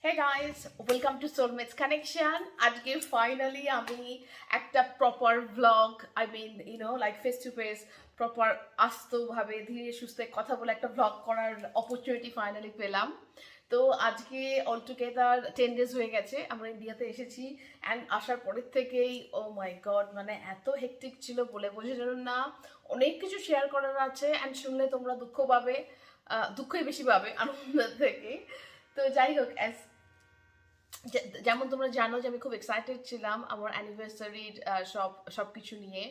Hey guys, welcome to Soulmates Connection. আজকে finally আমি একটা proper blog like face to face proper আস্তভাবে ধীরে সুস্থে কথা বলে একটা ব্লগ করার অপরচুনিটি ফাইনালি পেলাম। তো আজকে অলটুগেদার 10 ডেজ হয়ে গেছে আমরা ইন্ডিয়াতে এসেছি অ্যান্ড আসার পরের থেকেই ও মাই গড মানে এত হেকটিক ছিল বলে বোঝানো না। অনেক কিছু শেয়ার করার আছে অ্যান্ড শুনলে তোমরা দুঃখ পাবে, দুঃখই বেশি পাবে আনন্দ থেকে। তো যাই হোক, যেমন তোমরা জানো যে আমি খুব এক্সাইটেড ছিলাম আমার অ্যানিভার্সারির সব কিছু নিয়ে।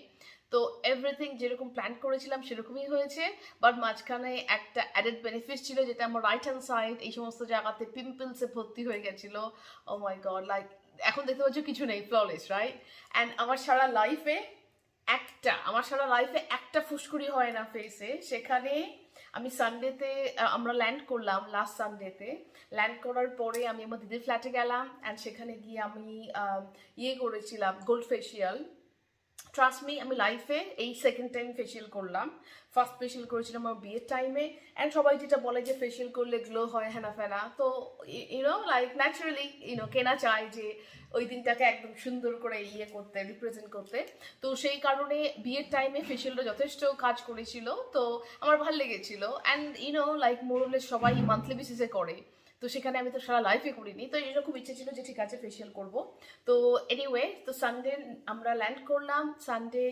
তো এভরিথিং যেরকম প্ল্যান করেছিলাম সেরকমই হয়েছে, বাট মাঝখানে একটা অ্যাডেড বেনিফিট ছিল যেটা আমার রাইট হ্যান্ড সাইড এই সমস্ত জায়গাতে পিম্পলসে ভর্তি হয়ে গেছিলো। ও মাই গড, লাইক এখন দেখতে পাচ্ছ কিছু নেই, ফ্ললেস রাইট। অ্যান্ড আমার সারা লাইফে একটা ফুসকুড়ি হয় না ফেসে। সেখানে আমি সানডেতে আমরা ল্যান্ড করলাম, লাস্ট সানডেতে ল্যান্ড করার পরে আমি আমার দিদির ফ্ল্যাটে গেলাম অ্যান্ড সেখানে গিয়ে আমি করেছিলাম গোল্ড ফেসিয়াল। ট্রাস্ট মি, আমি লাইফে এই সেকেন্ড টাইম ফেসিয়াল করলাম। ফার্স্ট ফেসিয়াল করেছিলাম আমার বিয়ের টাইমে অ্যান্ড সবাই যেটা বলে যে ফেসিয়াল করলে গ্লো হয় হেনা ফেনা, তো লাইক ন্যাচারালি কেনা চায় যে ওই দিনটাকে একদম সুন্দর করে করতে, রিপ্রেজেন্ট করতে। তো সেই কারণে বিয়ের টাইমে ফেসিয়ালটা যথেষ্ট কাজ করেছিল, তো আমার ভালো লেগেছিল। অ্যান্ড লাইক মোরলে সবাই মান্থলি বেসিসে করে, তো সেখানে আমি তো সারা লাইফে করিনি, তো এটা খুব ইচ্ছে ছিল যে ঠিক আছে ফেসিয়াল করব। তো এনিওয়ে, তো সানডে আমরা ল্যান্ড করলাম। সানডে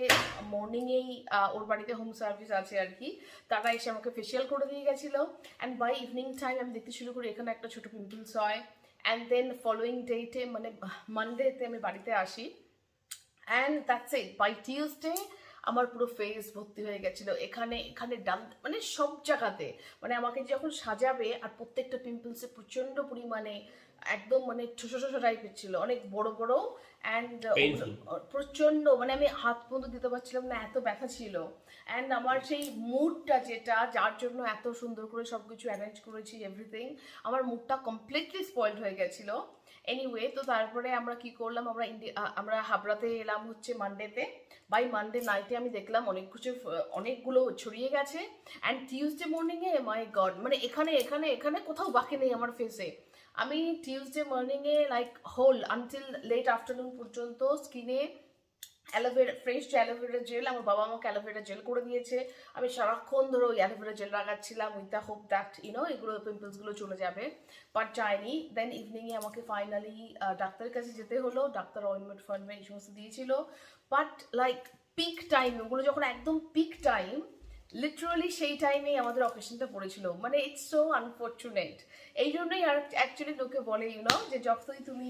মর্নিংয়েই ওর বাড়িতে হোম সার্ভিস আছে আর কি, তারা এসে আমাকে ফেসিয়াল করে দিয়ে গেছিলো। অ্যান্ড বাই ইভিনিং টাইম আমি দেখতে শুরু করি এখানে একটা ছোটো পিম্পলস হয়। অ্যান্ড দেন ফলোয়িং ডেটে মানে মানডেতে আমি বাড়িতে আসি and that's it. By Tuesday আমার পুরো ফেস ভর্তি হয়ে গেছিলো এখানে এখানে ডান মানে সব জায়গাতে। মানে আমাকে যখন সাজাবে আর প্রত্যেকটা পিম্পলসে প্রচণ্ড পরিমাণে একদম মানে ছোটো ছোটো টাইপের ছিল, অনেক বড় বড় অ্যান্ড প্রচণ্ড, মানে আমি হাত পর্যন্ত দিতে পারছিলাম না, এত ব্যথা ছিল। অ্যান্ড আমার সেই মুডটা যেটা যার জন্য এত সুন্দর করে সব কিছু অ্যারেঞ্জ করেছি এভরিথিং, আমার মুডটা কমপ্লিটলি স্পয়েলড হয়ে গেছিলো। এনিওয়ে, তো তারপরে আমরা কি করলাম, আমরা হাবড়াতে এলাম হচ্ছে মানডেতে। বাই মানডে নাইটে আমি দেখলাম অনেকগুলো ছড়িয়ে গেছে। অ্যান্ড টিউসডে মর্নিংয়ে মাই গড মানে এখানে এখানে এখানে কোথাও বাকি নেই আমার ফেসে। আমি টিউসডে মর্নিংয়ে like whole until late afternoon পর্যন্ত স্কিনে অ্যালোভেরা, ফ্রেশ যে অ্যালোভেরা জেল, আমার বাবা আমাকে অ্যালোভেরা জেল করে দিয়েছে। আমি সারাক্ষণ ধরে ওই অ্যালোভেরা জেল লাগাচ্ছিলাম উইথ দ্য হোপ দ্যাট এগুলো পিম্পলসগুলো চলে যাবে, বাট যায়নি। দেন ইভিনিংয়ে আমাকে ফাইনালি ডাক্তারের কাছে যেতে হলো, ডাক্তার অয়েনমেন্ট ফয়েনমেন্ট এই সমস্ত দিয়েছিল। বাট লাইক পিক টাইম, ওগুলো যখন একদম পিক টাইম, লিটারালি সেই টাইমেই আমাদের অকেশনটা পড়েছিল। মানে ইটস সো আনফর্চুনেট। এই জন্যই আর অ্যাকচুয়ালি লোকে বলে যে যতই তুমি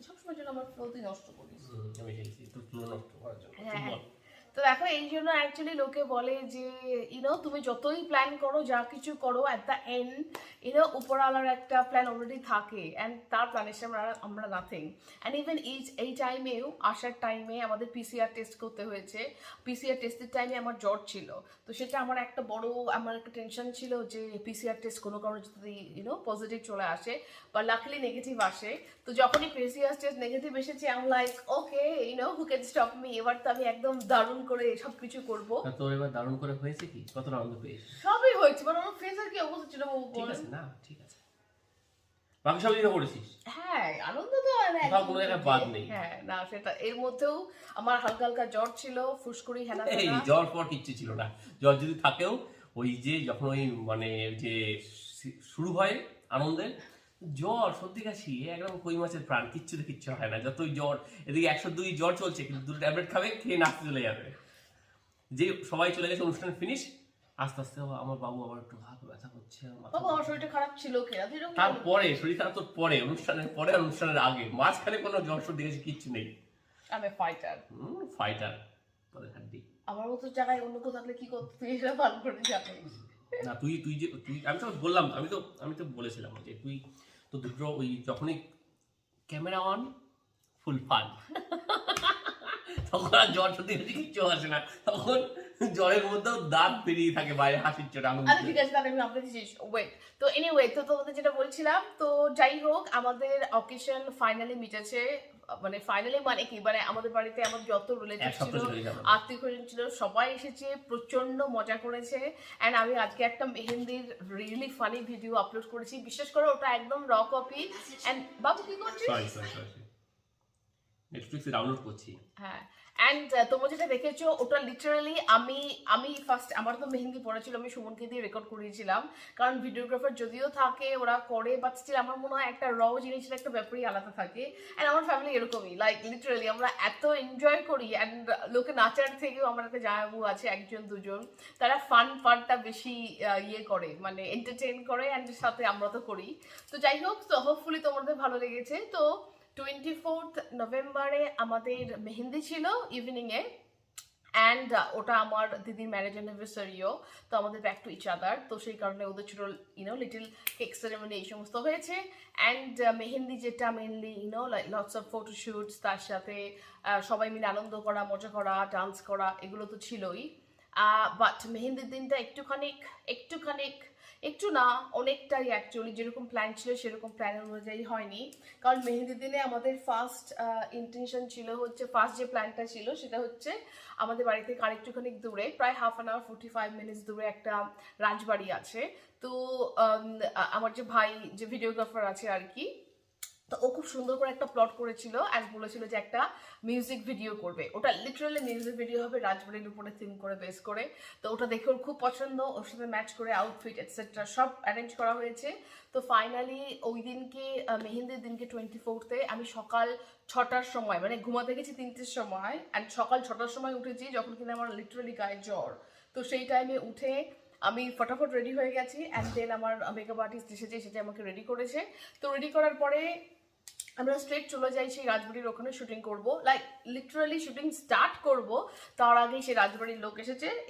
সবসময় জন্য আমার ফ্লো তুই নষ্ট করিস। হ্যাঁ, তো দেখো এই জন্য অ্যাকচুয়ালি লোকে বলে যে তুমি যতই প্ল্যান করো, যা কিছু করো, অ্যাট দ্য এন্ড উপরওয়ালার একটা প্ল্যান অলরেডি থাকে অ্যান্ড তার প্ল্যানের সামনে আমরা নাথিং। অ্যান্ড ইভেন এই টাইমেও আসার টাইমে আমাদের পিসিআর টেস্ট করতে হয়েছে। পিসিআর টেস্টের টাইমে আমার জ্বর ছিল, তো সেটা আমার একটা টেনশন ছিল যে পিসিআর টেস্ট কোনো কারণে যদি পজিটিভ চলে আসে বা লাকিলি নেগেটিভ আসে। তো যখনই পিসিআর টেস্ট নেগেটিভ এসেছে I am like okay who can stop me, এবার তো আমি একদম দারুণ করে সবকিছু করবো। তোর এবার দারুণ করে হয়েছে কি, কত আনন্দ পেয়েছিস? সবই হয়েছে, মানে আমার ফেসের কি অবস্থা ছিল ঠিক আছে না, ঠিক আছে, বাকি সব দিনও করেছিস। হ্যাঁ, আনন্দ তো কোনো জায়গায় বাদ নেই। হ্যাঁ না, সেটা এর মধ্যেও আমার হালকা হালকা জ্বর ছিল, ফুসকুড়ি হেনা এই জ্বর পর কিচ্ছু ছিল না। জ্বর যদি থাকেও ওই যে যখন ওই মানে যে শুরু হয় আনন্দের, জ্বর সর্দি কাশি একদম কই মাছের প্রাণ, কিচ্ছু হয় না। যতই জ্বর, এদিকে 102 জ্বর চলছে, কিন্তু 2 ট্যাবলেট খাবে, খেয়ে নাচতে চলে যাবে। যে সবাই চলে গেছে, অনুষ্ঠান ফিনিশ, আস্তে আস্তে আমার বাবু আবার একটু হাত ব্যথা করছে, আমার শরীরটা খারাপ ছিল। তারপরে শরীর খারাপ তো পরে, অনুষ্ঠানের আগে, মাঝখানে কোনো জ্বর সর্দি কাশি কিচ্ছু নেই। আমি ফাইটার তোদের হাড্ডি। আমার মতো জায়গায় অন্য কেউ থাকলে কি করতে, তুই এটা ভালো করে জানিস। না তুই আমি তো বললাম, আমি তো বলেছিলাম যে তুই তো দুটো ওই যখনই ক্যামেরা অন ফুল ফান, তখন আর জ্বর সর্দি কিচ্ছু আসে না, তখন জ্বরের মধ্যেও দাঁত বেরিয়ে থাকে বাইরে, হাসির চোট। আচ্ছা ঠিক আছে, তাহলে আমি আপনাদের ওয়েট। তো এনিওয়ে, তো তোমাদের যেটা বলছিলাম, তো যাই হোক আমাদের অকেশন ফাইনালি মিটেছে। মানে ফাইনালি মানে কি মানে আমাদের বাড়িতে আমার যত রিলেটিভ এক সপ্তাহ ছিল চলে গেল। আত্মীয় স্বজন ছিল সবাই এসেছে, প্রচন্ড মজা করেছে। অ্যান্ড আমি আজকে একটা মেহেন্দির রিয়েলি ফানি ভিডিও আপলোড করেছি, বিশেষ করে ওটা একদম র কপি। অ্যান্ড বাবু কি করছিস? সরি নেটফ্লিক্সে ডাউনলোড করছি। হ্যাঁ, অ্যান্ড তোমরা যেটা দেখেছো ওটা লিটারালি আমি ফার্স্ট আমার তো মেহেন্দি পড়া ছিল, আমি সুমনকে দিয়ে রেকর্ড করিয়েছিলাম, কারণ ভিডিওগ্রাফার যদিও থাকে ওরা করে, বাট স্টিল আমার মনে হয় একটা র জিনিসের একটা ব্যাপারই আলাদা থাকে। অ্যান্ড আমার ফ্যামিলি এরকমই, লাইক লিটারালি আমরা এত এনজয় করি। অ্যান্ড লোকে নাচার থেকেও আমার একটা জামাইবাবু আছে একজন দুজন, তারা ফানটা বেশি ইয়ে করে, মানে এন্টারটেইন করে, অ্যান্ড সাথে আমরা তো করি। তো যাই হোক, তো হোপফুলি তোমাদের ভালো লেগেছে। তো 24th নভেম্বরে আমাদের মেহেন্দি ছিল ইভিনিংয়ে, অ্যান্ড ওটা আমার দিদির ম্যারেজ অ্যানিভার্সারিও, তো আমাদের ব্যাক টু ইচ আদার, তো সেই কারণে ওদের ছোটো লিটিল কেক সেরেমনি এই সমস্ত হয়েছে। অ্যান্ড মেহেন্দি যেটা মেনলি লাইক লটস অফ ফটোশুটস, তার সাথে সবাই মিলে আনন্দ করা, মজা করা, ডান্স করা, এগুলো তো ছিলই। বাট মেহেন্দির দিনটা একটু না অনেকটাই অ্যাকচুয়ালি যেরকম প্ল্যান ছিল সেরকম প্ল্যান অনুযায়ী হয়নি। কারণ মেহেন্দির দিনে আমাদের ফার্স্ট ইন্টেনশন ছিল হচ্ছে, ফার্স্ট যে প্ল্যানটা ছিল সেটা হচ্ছে আমাদের বাড়ি থেকে আরেকটুখানি দূরে, প্রায় 1/2 hour 45 minutes দূরে একটা রাজবাড়ি আছে। তো আমার যে ভাই যে ভিডিওগ্রাফার আছে আর কি, তো ও খুব সুন্দর করে একটা প্লট করেছিল অ্যান্ড বলেছিল যে একটা মিউজিক ভিডিও করবে, ওটা লিটারালি মিউজিক ভিডিও হবে রাজবাড়ির উপরে থিম করে বেস করে। তো ওটা দেখে ওর খুব পছন্দ, ওর সাথে ম্যাচ করে আউটফিট এটসেট্রা সব অ্যারেঞ্জ করা হয়েছে। তো ফাইনালি ওই দিনকে মেহেন্দির দিনকে 24th আমি সকাল 6টার সময়, মানে ঘুমাতে গেছি 3টের সময়, অ্যান্ড সকাল 6টার সময় উঠেছি যখন কিনা আমার লিটারালি গায়ে জ্বর। তো সেই টাইমে উঠে আমি ফটাফট রেডি হয়ে গেছি, অ্যান্ড দেন আমার মেকআপ আর্টিস্ট এসেছে আমাকে রেডি করেছে। তো রেডি করার পরে আমরা স্ট্রেট চলে যাই সেই রাজবাড়ির ওখানে শুটিং করব, লাইক লিটারালি শুটিং স্টার্ট করব তার আগেই সেই রাজবাড়ির লোক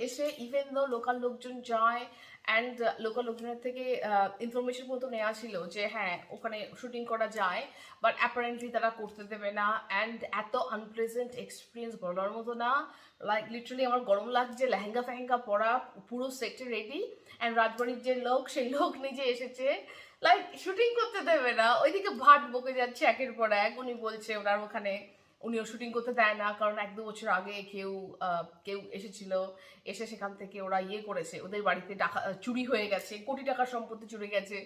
এসে ইভেন দো লোকাল লোকজন যায়, অ্যান্ড লোকাল লোকজনের থেকে ইনফরমেশন মতো নেওয়া ছিল যে হ্যাঁ ওখানে শুটিং করা যায়, বাট অ্যাপারেন্টলি তারা করতে দেবে না। অ্যান্ড এত আনপ্লেজেন্ট এক্সপিরিয়েন্স বলার মতো না, লাইক লিটারালি আমার গরম লাগছে, লেহেঙ্গা ফেহেঙ্গা পরা, পুরো সেটে রেডি, অ্যান্ড রাজবাড়ির যে লোক সেই লোক নিজে এসেছে, লাইক শুটিং করতে দেবে না। ওইদিকে ভাট বকে যাচ্ছে একের পর এক, উনি বলছে ওনার ওখানে উনিও শুটিং করতে দেয় না, কারণ 1-2 বছর আগে কেউ এসেছিল, এসে সেখান থেকে ওরা ইয়ে করেছে, ওদের বাড়িতে টাকা চুরি হয়ে গেছে, কোটি টাকার সম্পত্তি চুরি গেছে।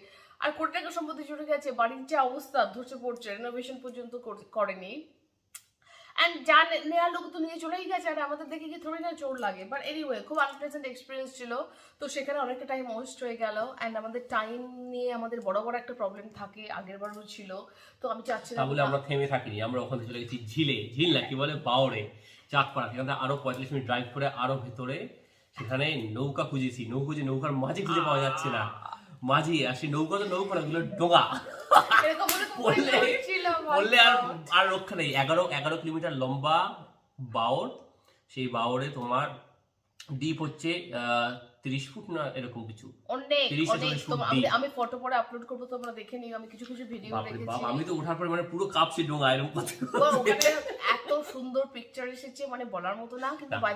আর কোটি টাকার সম্পত্তি চুরি গেছে, বাড়ির যে অবস্থা ধসে পড়ছে, রেনোভেশন পর্যন্ত করেনি। অ্যান্ড যা নেওয়ার লোক তো নিয়ে চলেই গেছে, আর আমাদের দেখে কি থোড়ি না চোর লাগে। বাট এনিওয়ে খুব আনপ্লেজেন্ট এক্সপিরিয়েন্স ছিল। তো সেখানে অনেকটা টাইম ওয়েস্ট হয়ে গেল, অ্যান্ড আমাদের টাইম নিয়ে আমাদের বড় একটা প্রবলেম থাকে, আগের বারও ছিল। তো আমি চাচ্ছিলাম তাহলে আমরা থেমে থাকিনি, আমরা ওখানে চলে গেছি ঝিল না কি বলে বাওড়ে, চাঁদপাড়া, সেখান থেকে আরো 45 মিনিট ড্রাইভ করে আরো ভেতরে, সেখানে নৌকা খুঁজেছি, নৌকার মাঝে খুঁজে পাওয়া যাচ্ছে না, মাঝি আর সেই নৌকা না ওগুলো ডোঙা বললে আর রক্ষা নেই। 11 কিলোমিটার লম্বা বাওর, সেই বাওরে তোমার ডিপ হচ্ছে 30 ফুট না এরকম কিছু, আমি ফটো পরে আপলোড করবো, তোমরা দেখে নিও, আমি কিছু ভিডিও দেখেছি। আমি তো ওঠার পরে মানে পুরো কাঁপছে ডোঙা এরকম এত সুন্দর পিকচার এসেছে মানে বলার মতো না। কিন্তু বাই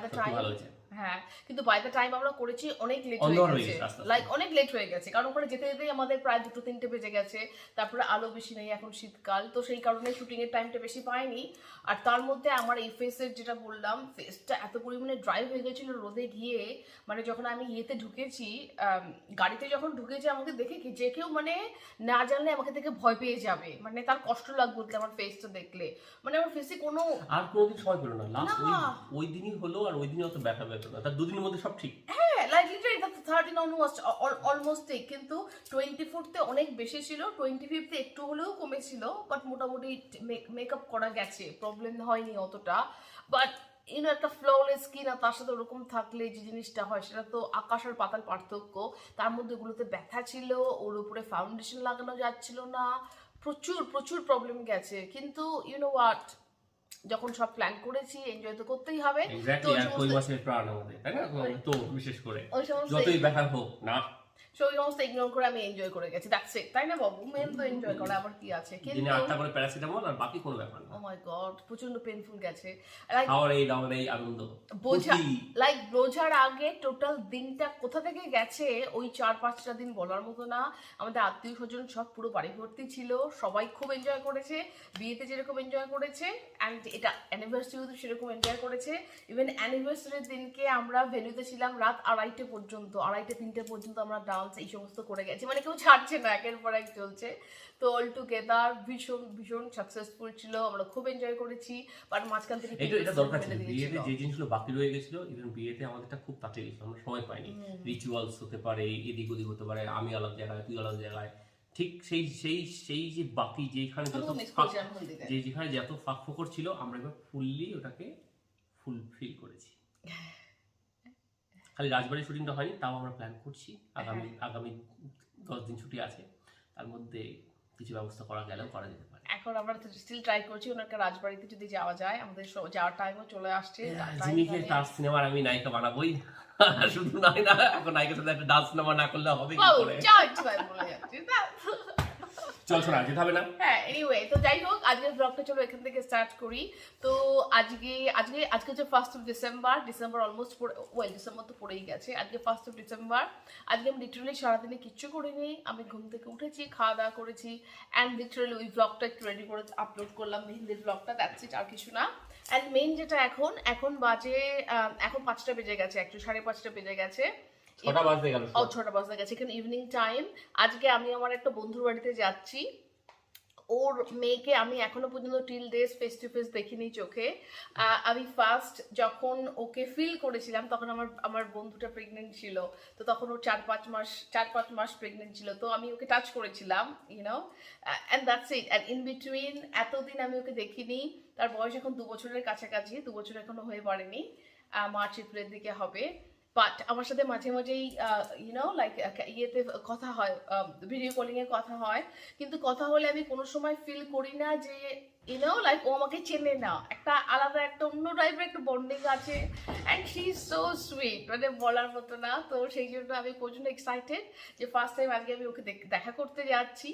দ্য টাইম আমরা করেছি অনেক লেট হয়ে গেছে, লাইক অনেক লেট হয়ে গেছে, কারণ ওখানে যেতে যেতেই আমাদের প্রায় 2-3টে বেজে গেছে। তারপরে আলো বেশি নেই, এখন শীতকাল, তো সেই কারণে শুটিং এর টাইমটা বেশি পাইনি। আর তার মধ্যে আমার এই ফেসের যেটা বললাম, ফেসটা এত পরিমাণে ড্রাই হয়ে গেছিল রোদে গিয়ে, মানে যখন আমি ইয়েতে ঢুকেছি, গাড়িতে যখন ঢুকেছি, আমাকে দেখে কি যে কেউ মানে না জানলে আমাকে দেখে ভয় পেয়ে যাবে, মানে তার কষ্ট লাগবে আমার ফেসটা দেখলে, মানে আমার ফেসে কোনো আর কোনোদিন সময় পেলো না, লাস্ট ওই দিনই হলো, আর ওই দিনই অত ব্যথা না, তার 2 দিনের মধ্যে সব ঠিক। হ্যাঁ, লাইক লিটারালি 13 অলমোস্ট ঠিক, কিন্তু 24th অনেক বেশি ছিল, 25th একটু হলেও কমেছিল, বাট মোটামুটি মেকআপ করা গেছে, প্রবলেম হয়নি অতটা। বাট একটা ফ্ললেস স্কিন আর তার সাথে ওরকম থাকলে যে জিনিসটা হয় সেটা তো আকাশ আর পাতাল পার্থক্য। তার মধ্যে ওগুলোতে ব্যথা ছিল, ওর উপরে ফাউন্ডেশন লাগানো যাচ্ছিল না, প্রচুর প্রবলেম গেছে। কিন্তু হোয়াট, যখন সব প্ল্যান করেছি এনজয় তো করতেই হবে। এক্স্যাক্টলি, আর কই মাসের প্রাণ আমাদের, তাই না? তো বিশেষ করে যতই ব্যথা হোক না, সো ওই সমস্ত ইগনোর করে আমি এনজয় করে গেছি, দ্যাটস ইট, তাই না বাবু? মেন তো এনজয় করা, আবার কি আছে। দিনে কিন্তু 8টা করে প্যারাসিটামল আর বাকি কোনো ব্যাপার না। ও মাই গড, প্রচন্ড পেইনফুল গেছে। লাইক খাওয়ার এই দাওয়ার এই আনন্দ বোঝা, ফুর্তি। লাইক বোঝার আগে টোটাল দিনটা কোথা থেকে গেছে ওই 4-5টা দিন বলার মতো না। আমাদের আত্মীয় স্বজন সব পুরো বাড়ি ভর্তি ছিল, সবাই খুব এনজয় করেছে, বিয়েতে যেরকম এনজয় করেছে, অ্যান্ড এটা অ্যানিভার্সারিও সেরকম এনজয় করেছে। ইভেন অ্যানিভার্সারির দিনকে আমরা ভেন্যুতে ছিলাম রাত 2:30 পর্যন্ত, 2:30-3টে পর্যন্ত আমরা ডান্স এই সমস্ত করে গেছি, মানে কেউ ছাড়ছে না, একের পর এক চলছে। তো অল টুগেদার ভীষণ ভীষণ সাকসেসফুল ছিল, আমরা খুব এনজয় করেছি। বাট মাঝখান থেকে এটা দরকার ছিল, বিয়েতে যে জিনিসগুলো বাকি রয়ে গেছিল, ইভেন বিয়েতে আমাদেরটা খুব তাড়াতাড়ি গেছিল, আমরা সময় পাইনি। রিচুয়ালস হতে পারে, এদিক ওদিক হতে পারে, আমি আলাদা জায়গায় তুই আলাদা জায়গায়, ঠিক সেই সেই সেই যে বাকি যেখানে যেখানে যত ফাঁক ফোকর ছিল, আমরা এবার ফুললি ওটাকে ফুলফিল করেছি। খালি রাজবাড়ির শুটিংটা হয়নি, তাও আমরা প্ল্যান করছি। আগামী 10 দিন ছুটি আছে, তার মধ্যে কিছু ব্যবস্থা করা গেলেও করা যেতে পারে। এখন আমরা স্টিল ট্রাই করছি ওনাকে রাজবাড়িতে যদি যাওয়া যায়, আমাদের যাওয়ার টাইমও চলে আসছে। জিমিকে তার সিনেমার আমি নায়িকা বানাবোই, শুধু নাই না, এখন নায়িকার সাথে একটা ডান্স সিনেমা না করলে হবে কি করে? চল শোনা যেতে হবে না। হ্যাঁ, এনিওয়ে, তো যাই হোক, আজকের ব্লগটা চলো এখান থেকে স্টার্ট করি। তো আজকে হচ্ছে 1st of December. December almost December তো পড়েই গেছে। আজকে 1st অফ ডিসেম্বর। আজকে আমি লিটারালি সারাদিনে কিচ্ছু করিনি। আমি ঘুম থেকে উঠেছি, খাওয়া দাওয়া করেছি, অ্যান্ড লিটারালি ওই ব্লগটা একটু রেডি করে আপলোড করলাম, মেহেন্দির ব্লগটা, দ্যাটস ইট, আর কিছু না। অ্যান্ড মেইন যেটা এখন বাজে, এখন 5টা বেজে গেছে, একটু 5:30 বেজে গেছে। 6টা বাজতে গেল। 6টা বাজতে গেছে, এখানে ইভিনিং টাইম। আজকে আমি আমার একটা বন্ধুর বাড়িতে যাচ্ছি। ওর মেয়েকে আমি এখনো পর্যন্ত till days face to face দেখিনি চোখে। আমি ফার্স্ট যখন ওকে ফিল করেছিলাম তখন আমার বন্ধুটা প্রেগনেন্ট ছিল। তো তখন ওর 4-5 মাস প্রেগনেন্ট ছিল। তো আমি ওকে টাচ করেছিলাম, you know, and that's it. And in between এতদিন আমি ওকে দেখিনি। তার বয়স এখন 2 বছরের কাছাকাছি, 2 বছর এখনো হয়ে পড়েনি, মার্চ এপ্রিলের দিকে হবে। বাট আমার সাথে মাঝে মাঝেই ইউনো লাইক ইয়েতে কথা হয়, ভিডিও কলিংয়ে কথা হয়, কিন্তু কথা হলে আমি কোনো সময় ফিল করি না যে ইউনো লাইক ও আমাকে চেনে না। একটা আলাদা একটা অন্য টাইপের একটা বন্ডিং আছে, and she is so sweet, মানে বলার মতো না। তো সেই জন্য আমি প্রচণ্ড এক্সাইটেড যে ফার্স্ট টাইম আজকে আমি ওকে দেখা করতে যাচ্ছি।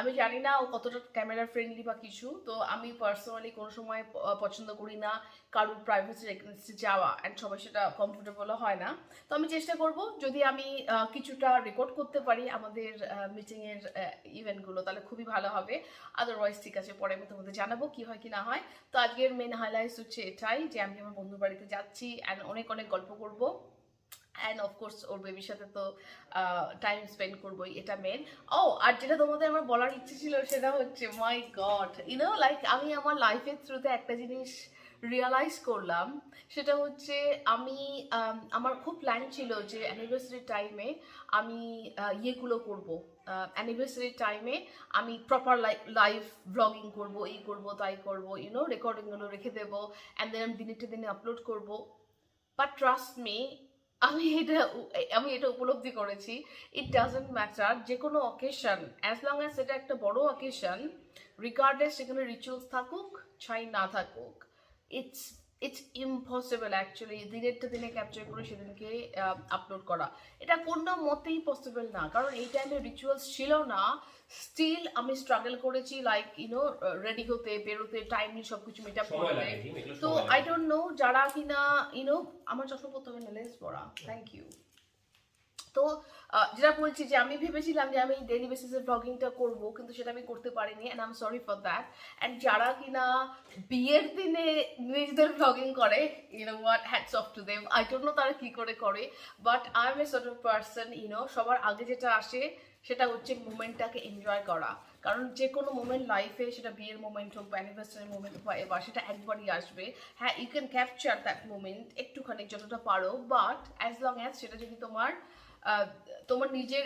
আমি জানি না ও কতটা ক্যামেরা ফ্রেন্ডলি বা কিছু, তো আমি পার্সোনালি কোনো সময় পছন্দ করি না কারোর প্রাইভেসির এগেনস্টে যাওয়া, অ্যান্ড সবাই সেটা কমফোর্টেবলও হয় না। তো আমি চেষ্টা করব যদি আমি কিছুটা রেকর্ড করতে পারি আমাদের মিটিংয়ের ইভেন্টগুলো, তাহলে খুবই ভালো হবে। আদারওয়াইজ ঠিক আছে, পরে আমি তোমাদের জানাবো কি হয় কি না হয়। তো আজকের মেন হাইলাইটস হচ্ছে এটাই যে আমি আমার বন্ধুর বাড়িতে যাচ্ছি, অ্যান্ড অনেক গল্প করবো, অ্যান্ড অফকোর্স ওর বেবির সাথে তো টাইম স্পেন্ড করবোই, এটা মেন। আর যেটা তোমাদের আমার বলার ইচ্ছে ছিল সেটা হচ্ছে, মাই গড, ইউনো লাইক আমি আমার লাইফের থ্রুতে একটা জিনিস রিয়ালাইজ করলাম, সেটা হচ্ছে আমি আমার খুব প্ল্যান ছিল যে অ্যানিভার্সারি টাইমে আমি ইয়েগুলো করবো, অ্যানিভার্সারি টাইমে আমি প্রপার লাইভ ব্লগিং করবো, এই করবো তাই করবো, ইউনো রেকর্ডিংগুলো রেখে দেবো, অ্যান্ড দেন আমি দিনে আপলোড করবো। বাট ট্রাস্ট মি, আমি এটা উপলব্ধি করেছি, ইট ডাজন্ট ম্যাটার, যে কোনো অকেশন, অ্যাজ লং অ্যাজ এটা একটা বড় অকেশন, রিগার্ডলেস সেখানে রিচুয়ালস থাকুক ছাই না থাকুক, ইটস ইম্পসিবল অ্যাকচুয়ালি দিনে ক্যাপচার করে সেদিনকে আপলোড করা। এটা কোনো মতেই পসিবল না, কারণ এই টাইমে রিচুয়ালস ছিল না। স্টিল আমি স্ট্রাগল করেছি, লাইক ইউনো রেডি হতে, বেরোতে, টাইমলি সবকিছু মেকআপ করতে। তো আই ডোন্ট নো যারা কিনা ইউনো, আমার চশমা পড়তে হবে না, লেন্স পড়া, থ্যাংক ইউ। তো যেটা বলছি যে আমি ভেবেছিলাম যে আমি ডেইলি বেসিসে ব্লগিংটা করবো, কিন্তু সেটা আমি করতে পারিনি, and I am sorry for that. And যারা কিনা বিয়ের দিনে নিজেদের ব্লগিং করে, you know what, hats off to them. I don't know তারা কি করে, but I am a sort of person, you know সবার আগে যেটা আসে সেটা হচ্ছে মুমেন্টটাকে এনজয় করা। কারণ যে কোনো মোমেন্ট লাইফে, সেটা বিয়ের মোমেন্ট হোক বা অ্যানিভার্সারি মোমেন্ট হোক বা এবার, সেটা একবারই আসবে। হ্যাঁ, you can capture that moment একটুখানি যতটা পারো, বাট অ্যাজ লং অ্যাজ সেটা যদি তোমার নিজের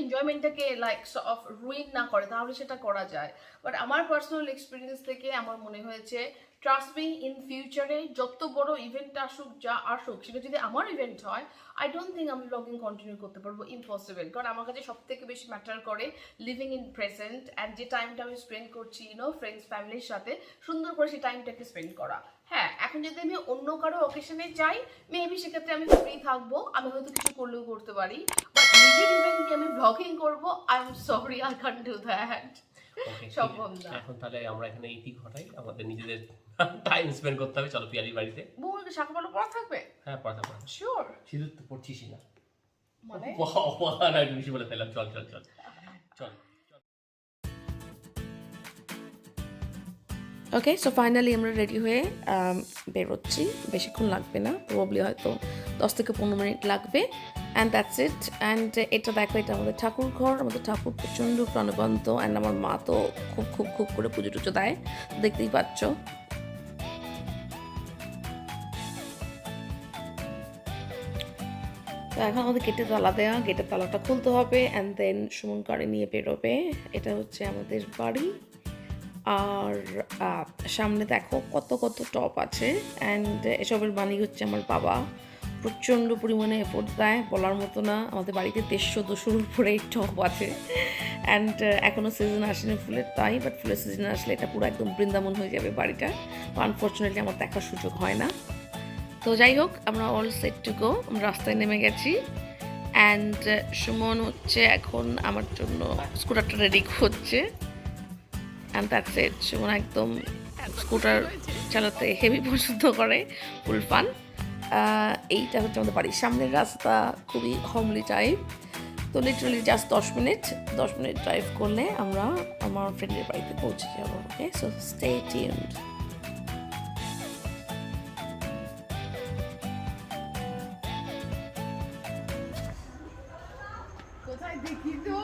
এনজয়মেন্টটাকে লাইক অফ রুইন না করে, তাহলে সেটা করা যায়। বাট আমার পার্সোনাল এক্সপিরিয়েন্স থেকে আমার মনে হয়েছে, ট্রাস্ট মি, ইন ফিউচারে যত বড় ইভেন্ট আসুক, যা আসুক, সেটা যদি আমার ইভেন্ট হয়, আই ডোন্ট থিঙ্ক আমি ব্লগিং কন্টিনিউ করতে পারবো, ইম্পসিবল। কারণ আমার কাছে সব থেকে বেশি ম্যাটার করে লিভিং ইন প্রেজেন্ট, অ্যান্ড যে টাইমটা আমি স্পেন্ড করছি ফ্রেন্ডস ফ্যামিলির সাথে, সুন্দর করে সেই টাইমটাকে স্পেন্ড করা। হ্যাঁ, এখন যদি আমি অন্য কারো অকেশনে যাই, মেবি সেক্ষেত্রে আমি ফ্রি থাকবো, আমি হয়তো কিছু করলেও করতে পারি, বাট নিজের ইভেন্ট নিয়ে আমি ব্লগিং করবো, I am sorry, I can't do that. Okay, সম্ভব ঠিক আছে। না। এখন তাহলে আমরা এখানে ইতি ঘটাই, আমাদের নিজেদের টাইম স্পেন্ড করতে হবে। চলো পিয়ালির বাড়িতে। বউকে শাখা পালো পড়া থাকবে? হ্যাঁ, পড়া পড়া। শিওর? সিঁদুর তো পড়ছিসই না। মানে বাবা, না একটু বেশি বলে ফেললাম। চল চল চল চল। ওকে, সো ফাইনালি আমরা রেডি হয়ে বেরোচ্ছি। বেশিক্ষণ লাগবে না, প্রবাবলি হয়তো 10 থেকে 15 মিনিট লাগবে। And that's it. অ্যান্ড এটা দেখো, এটা আমাদের ঠাকুর ঘর। আমাদের ঠাকুর প্রচণ্ড প্রাণবন্ত, অ্যান্ড আমার মা তো খুব খুব খুব করে পুজো টুজো দেয়, দেখতেই পাচ্ছ। তো এখন আমাদের গেটে তালা দেওয়া, গেটের তালাটা খুলতে হবে, অ্যান্ড দেন সুমন গাড়ি নিয়ে বেরোবে। এটা হচ্ছে আমাদের বাড়ি। আর সামনে দেখো কত কত টপ আছে, অ্যান্ড এসবের বাণী হচ্ছে আমার বাবা। প্রচণ্ড পরিমাণে এফোর্ট দেয়, বলার মতো না। আমাদের বাড়িতে 150-200-র উপরে টপ আছে, অ্যান্ড এখনও সিজন আসেনি ফুলের, তাই বাট ফুলের সিজন আসলে এটা পুরো একদম বৃন্দাবন হয়ে যাবে বাড়িটা। আনফর্চুনেটলি আমার দেখার সুযোগ হয় না। তো যাই হোক, আমরা অল সেট টু গো। আমরা রাস্তায় নেমে গেছি, অ্যান্ড সুমন হচ্ছে এখন আমার জন্য স্কুটারটা রেডি করছে। And that's it. সুমন একদম স্কুটার চালাতে হেভি পছন্দ করে, ফুল ফান। এইটা হচ্ছে আমাদের বাড়ির সামনের রাস্তা, খুবই হোমলি টাইপ। তো লিটারালি জাস্ট 10 মিনিট ড্রাইভ করলে আমরা আমার ফ্রেন্ডের বাড়িতে পৌঁছে যাবো। ওকে, সো স্টে টিউনড। কোথায় দেখি তো?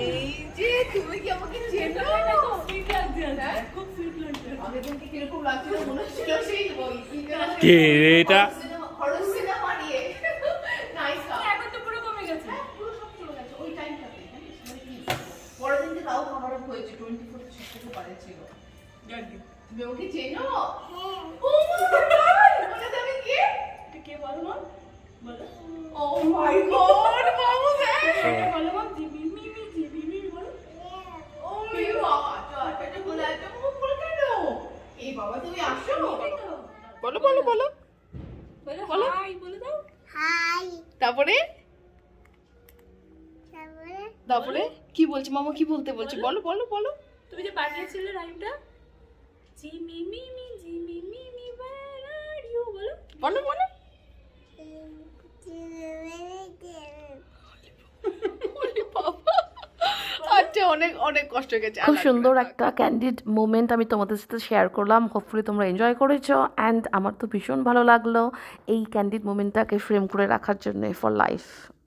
এই যে তুমি কি আমাকে চেনো? খুব সুইট লাগছে। আমাকে তোমাকে কিরকম লাগছিল মনে হচ্ছিল সেই ওই কে এটা? হরর সিনেমা নিয়ে। নাইস। এখন তো পুরো কমে গেছে। পুরো সব চলে গেছে ওই টাইমটাতে। পরের দিনকে তাও খাবার হয়েছে 24 থেকে পারে ছিল। তুমি ওকে চেনো? হ্যাঁ। ও বলে দেবে কে? কে বলো মা? বলো। ও মাই গড, বাবু বলো মা, জিবি মিমি বলো। ও রে বাবা, এটা বলে একটা মুখ বলে কেন? এই বাবা তুমি আসো। বলো বলো বলো। বলো হাই বলে দাও। তারপরে তারপরে কি বলছে মামা, কি বলতে বলছে? বলো বলো বলো। তুমি যে পাঠিয়েছিলে রাইমটা, Jimmy Mimi where are you বলো। বলো বলো। আচ্ছা, অনেক অনেক কষ্ট হয়ে গেছে। খুব সুন্দর একটা ক্যান্ডিড মোমেন্ট আমি তোমাদের সাথে শেয়ার করলাম। হোপফুলি তোমরা এনজয় করেছো, অ্যান্ড আমার তো ভীষণ ভালো লাগলো এই ক্যান্ডিড মোমেন্টটাকে ফ্রেম করে রাখার জন্য ফর লাইফ।